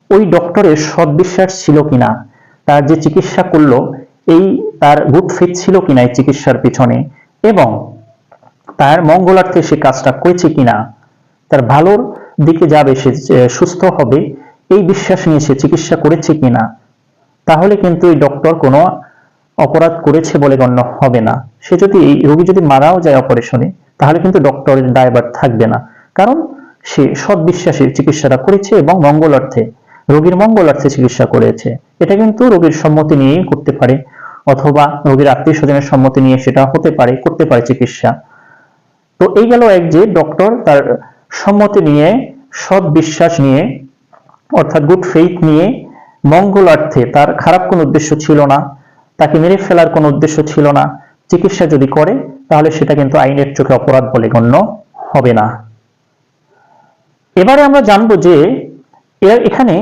ওই ডক্টরের সৎবিশ্বাস ছিল কিনা, তার যে চিকিৎসা করলো এই তার গুড ফেথ ছিল কিনা এই চিকিৎসার পিছনে, এবং তার মঙ্গলার্থে সে কাজটা করেছে কিনা, তার ভালোর দিকে যাবে, সে সুস্থ হবে এই বিশ্বাস নিয়ে সে চিকিৎসা করেছে কিনা, তাহলে কিন্তু এই ডক্টর কোনো অপরাধ করেছে বলে গণ্য হবে না। সে যদি এই রোগী যদি মারাও যায় অপারেশনে, তাহলে কিন্তু ডক্টরের দায়ভার থাকবে না, কারণ সে সৎ বিশ্বাসে চিকিৎসাটা করেছে এবং মঙ্গলার্থে, রোগীর মঙ্গলার্থে চিকিৎসা করেছে। এটা কিন্তু রোগীর সম্মতি নিয়েই করতে পারে, অথবা রোগীর আত্মীয় স্বজনের সম্মতি নিয়ে সেটা হতে পারে, করতে পারে চিকিৎসা। তো এই গেল এক যে ডক্টর তার সম্মতি নিয়ে, সৎ বিশ্বাস নিয়ে, অর্থাৎ গুড ফেইথ নিয়ে, মঙ্গলার্থে, তার খারাপ কোনো উদ্দেশ্য ছিল না, তাকে মেরে ফেলার কোনো উদ্দেশ্য ছিল না, চিকিৎসা যদি করে তাহলে সেটা কিন্তু আইনের চোখে অপরাধ বলে গণ্য হবে না। এবারে আমরা জানবো যে এখানে